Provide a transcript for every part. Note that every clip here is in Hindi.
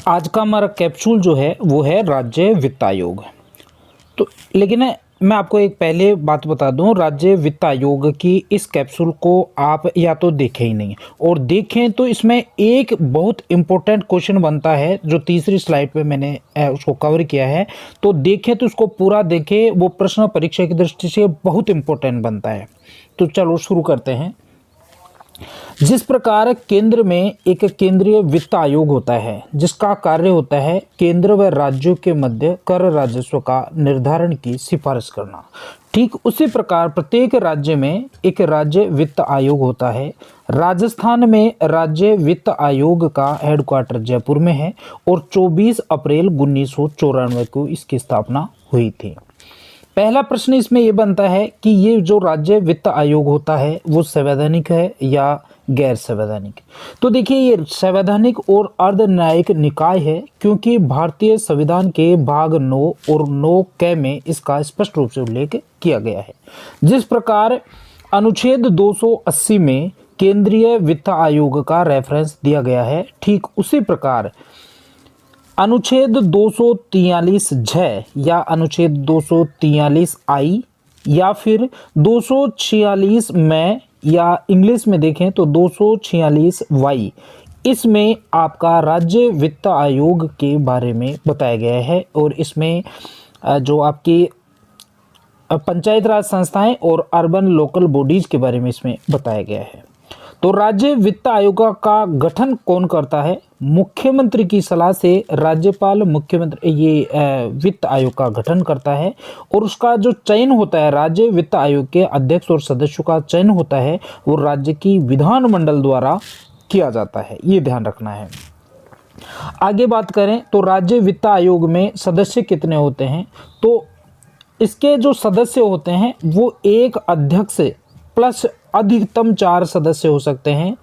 आज का हमारा कैप्सूल जो है वो है राज्य वित्त आयोग। तो लेकिन मैं आपको एक पहले बात बता दूं, राज्य वित्त आयोग की इस कैप्सूल को आप या तो देखें ही नहीं, और देखें तो इसमें एक बहुत इंपॉर्टेंट क्वेश्चन बनता है जो तीसरी स्लाइड पे मैंने उसको कवर किया है। तो देखें तो उसको पूरा देखें, वो प्रश्न परीक्षा की दृष्टि से बहुत इंपॉर्टेंट बनता है। तो चलो शुरू करते हैं। जिस प्रकार केंद्र में एक केंद्रीय वित्त आयोग होता है जिसका कार्य होता है केंद्र व राज्यों के मध्य कर राजस्व का निर्धारण की सिफारिश करना, ठीक उसी प्रकार प्रत्येक राज्य में एक राज्य वित्त आयोग होता है। राजस्थान में राज्य वित्त आयोग का हेडक्वार्टर जयपुर में है और 24 अप्रैल 1994 को इसकी स्थापना हुई थी। पहला प्रश्न इसमें यह बनता है कि ये जो राज्य वित्त आयोग होता है वो संवैधानिक है या गैर संवैधानिक। तो देखिए, ये संवैधानिक और अर्धन्यायिक निकाय है क्योंकि भारतीय संविधान के भाग 9 और 9 क में इसका स्पष्ट रूप से उल्लेख किया गया है। जिस प्रकार अनुच्छेद 280 में केंद्रीय वित्त आयोग का रेफरेंस दिया गया है, ठीक उसी प्रकार अनुच्छेद 243 ज या अनुच्छेद 243 आई या फिर 246 में या इंग्लिश में देखें तो 246 वाई, इसमें आपका राज्य वित्त आयोग के बारे में बताया गया है। और इसमें जो आपकी पंचायत राज संस्थाएं और अर्बन लोकल बॉडीज के बारे में इसमें बताया गया है। तो राज्य वित्त आयोग का गठन कौन करता है? मुख्यमंत्री की सलाह से राज्यपाल मुख्यमंत्री ये वित्त आयोग का गठन करता है, और उसका जो चयन होता है राज्य वित्त आयोग के अध्यक्ष और सदस्यों का चयन होता है वो राज्य की विधानमंडल द्वारा किया जाता है। ये ध्यान रखना है। आगे बात करें तो राज्य वित्त आयोग में सदस्य कितने होते हैं? तो इसके जो सदस्य होते हैं वो एक अध्यक्ष प्लस अधिकतम 4 सदस्य हो सकते हैं।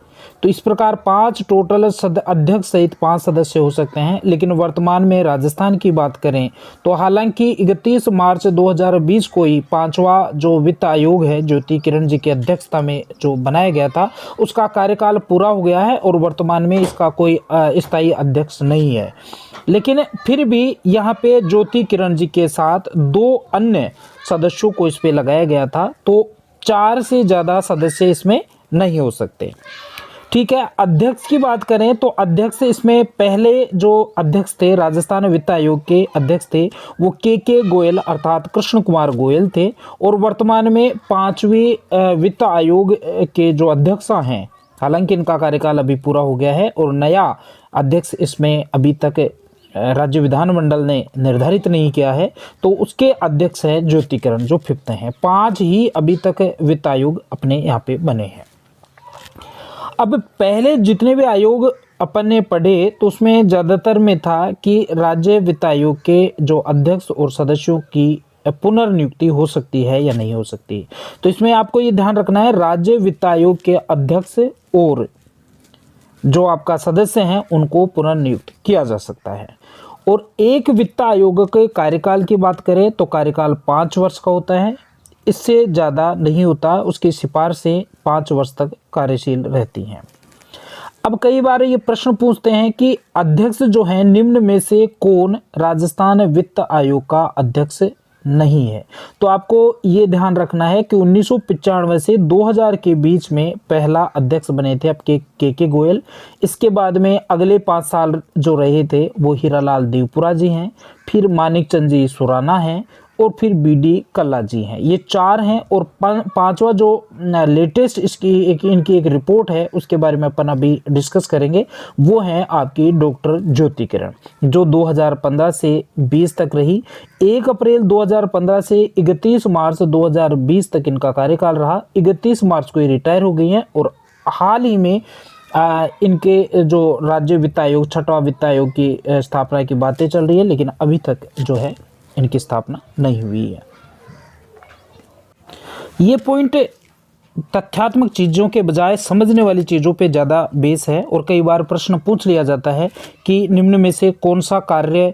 तो इस प्रकार 5 टोटल अध्यक्ष सहित 5 सदस्य हो सकते हैं। लेकिन वर्तमान में राजस्थान की बात करें तो हालांकि 31 मार्च 2020 को ही 5वां जो वित्त आयोग है ज्योति किरण जी की अध्यक्षता में जो बनाया गया था उसका कार्यकाल पूरा हो गया है और वर्तमान में इसका कोई स्थायी अध्यक्ष नहीं है। लेकिन फिर भी यहाँ पे ज्योति किरण जी के साथ 2 अन्य सदस्यों को इस पे लगाया गया था, तो 4 से ज़्यादा सदस्य इसमें नहीं हो सकते। ठीक है। अध्यक्ष की बात करें तो अध्यक्ष इसमें पहले जो अध्यक्ष थे राजस्थान वित्त आयोग के अध्यक्ष थे वो के गोयल अर्थात कृष्ण कुमार गोयल थे, और वर्तमान में 5वें वित्त आयोग के जो अध्यक्ष हैं, हालांकि इनका कार्यकाल अभी पूरा हो गया है और नया अध्यक्ष इसमें अभी तक राज्य विधानमंडल ने निर्धारित नहीं किया है, तो उसके अध्यक्ष है ज्योति किरण जो 5th हैं। 5 ही अभी तक वित्त आयोग अपने यहाँ पे बने हैं। अब पहले जितने भी आयोग अपन ने पढ़े तो उसमें ज़्यादातर में था कि राज्य वित्त आयोग के जो अध्यक्ष और सदस्यों की पुनर्नियुक्ति हो सकती है या नहीं हो सकती। तो इसमें आपको ये ध्यान रखना है राज्य वित्त आयोग के अध्यक्ष और जो आपका सदस्य हैं उनको पुनर्नियुक्त किया जा सकता है। और एक वित्त आयोग के कार्यकाल की बात करें तो कार्यकाल 5 वर्ष का होता है, इससे ज़्यादा नहीं होता। उसकी सिफारिशें 5 वर्ष तक कार्यशील रहती हैं। अब कई बार ये प्रश्न पूछते हैं कि अध्यक्ष जो है निम्न में से कौन राजस्थान वित्त आयोग का अध्यक्ष नहीं है? तो आपको ये ध्यान रखना है कि 1995 से 2000 के बीच में पहला अध्यक्ष बने थे आपके के गोयल। इसके बाद में अगले 5 साल जो रहे थे वो हीरालाल देवपुरा जी हैं, फिर मानिक चंद जी सुराना हैं और फिर बीडी कल्ला जी हैं। ये 4 हैं। और 5वां जो लेटेस्ट इनकी एक रिपोर्ट है उसके बारे में अपन अभी डिस्कस करेंगे, वो है आपकी डॉक्टर ज्योति किरण जो 2015 से 20 तक रही। 1 अप्रैल 2015 से 31 मार्च 2020 तक इनका कार्यकाल रहा। 31 मार्च को ये रिटायर हो गई हैं और हाल ही में इनके जो राज्य वित्त आयोग 6वां वित्त आयोग की स्थापना की बातें चल रही है, लेकिन अभी तक जो है इनकी स्थापना नहीं हुई है। ये पॉइंट तथ्यात्मक चीज़ों के बजाय समझने वाली चीज़ों पे ज़्यादा बेस है, और कई बार प्रश्न पूछ लिया जाता है कि निम्न में से कौन सा कार्य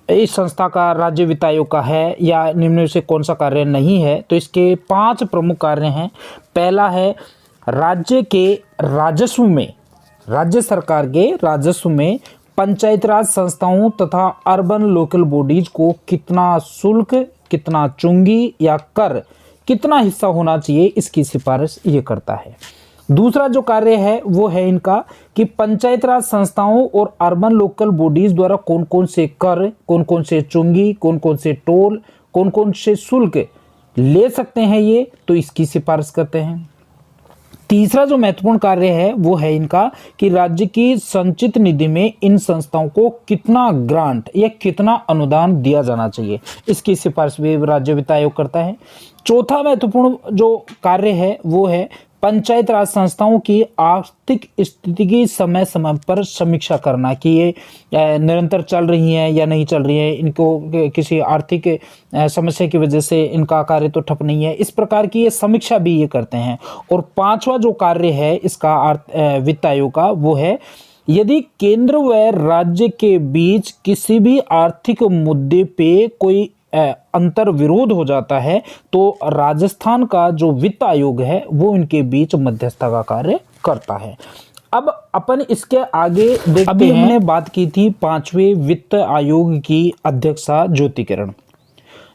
इस संस्था का राज्य वित्त आयोग का है या निम्न में से कौन सा कार्य नहीं है। तो इसके 5 प्रमुख कार्य हैं। पहला है राज्य के राजस्व में राज्य सरकार के राजस्व में पंचायत राज संस्थाओं तथा अर्बन लोकल बॉडीज को कितना शुल्क, कितना चुंगी या कर, कितना हिस्सा होना चाहिए, इसकी सिफारिश ये करता है। दूसरा जो कार्य है वो है इनका कि पंचायत राज संस्थाओं और अर्बन लोकल बॉडीज द्वारा कौन कौन से कर, कौन कौन से चुंगी, कौन कौन से टोल, कौन कौन से शुल्क ले सकते हैं ये, तो इसकी सिफारिश करते हैं। तीसरा जो महत्वपूर्ण कार्य है वो है इनका कि राज्य की संचित निधि में इन संस्थाओं को कितना ग्रांट या कितना अनुदान दिया जाना चाहिए, इसकी सिफारिश भी राज्य वित्त आयोग करता है। चौथा महत्वपूर्ण जो कार्य है वो है पंचायत राज संस्थाओं की आर्थिक स्थिति की समय समय पर समीक्षा करना कि ये निरंतर चल रही हैं या नहीं चल रही है, इनको किसी आर्थिक समस्या की वजह से इनका कार्य तो ठप नहीं है, इस प्रकार की ये समीक्षा भी ये करते हैं। और पांचवा जो कार्य है इसका वित्त आयोग का वो है यदि केंद्र व राज्य के बीच किसी भी आर्थिक मुद्दे पे कोई अंतर विरोध हो जाता है तो राजस्थान का जो वित्त आयोग है वो इनके बीच मध्यस्थता का कार्य करता है। अब अपन इसके आगे देखते हैं। अभी हमने बात की थी 5वें वित्त आयोग की अध्यक्षा ज्योति किरण।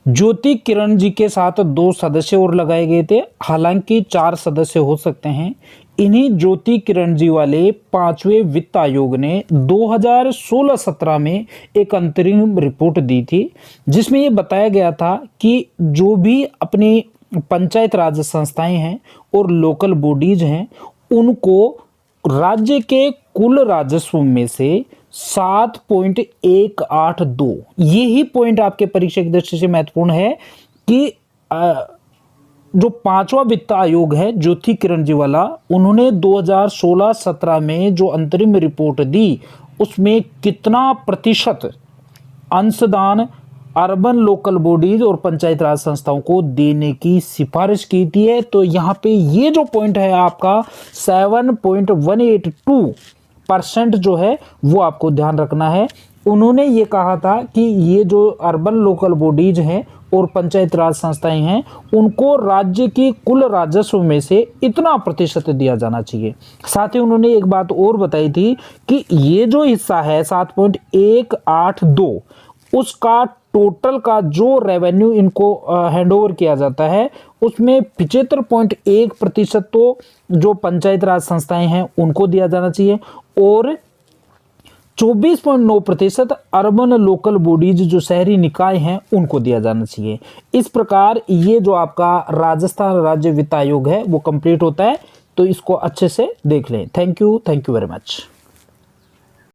ज्योति किरण जी के साथ 2 सदस्य और लगाए गए थे, हालांकि 4 सदस्य हो सकते हैं। इन्हीं ज्योति किरण जी वाले 5वें वित्त आयोग ने 2016-17 में एक अंतरिम रिपोर्ट दी थी जिसमें ये बताया गया था कि जो भी अपनी पंचायत राज संस्थाएं हैं और लोकल बॉडीज हैं उनको राज्य के कुल राजस्व में से 7.182, यही पॉइंट आपके परीक्षा की दृष्टि से महत्वपूर्ण है कि जो 5वां वित्त आयोग है ज्योति किरण जी वाला, उन्होंने 2016-17 में जो अंतरिम रिपोर्ट दी उसमें कितना प्रतिशत अंशदान अर्बन लोकल बॉडीज और पंचायत राज संस्थाओं को देने की सिफारिश की थी है। तो यहाँ पे ये जो पॉइंट है आपका 7.182% जो है वो आपको ध्यान रखना है। उन्होंने ये कहा था कि ये जो अर्बन लोकल बॉडीज हैं और पंचायत राज संस्थाएं हैं उनको राज्य की कुल राजस्व में से इतना प्रतिशत दिया जाना चाहिए। साथ ही उन्होंने एक बात और बताई थी कि ये जो हिस्सा है 7.182 उसका टोटल का जो रेवेन्यू इनको हैंडओवर किया जाता है उसमें 75.1% तो जो पंचायत राज संस्थाएं हैं उनको दिया जाना चाहिए और 24.9% अर्बन लोकल बॉडीज जो शहरी निकाय हैं उनको दिया जाना चाहिए। इस प्रकार ये जो आपका राजस्थान राज्य वित्त आयोग है वो कंप्लीट होता है, तो इसको अच्छे से देख लें। Thank you very much.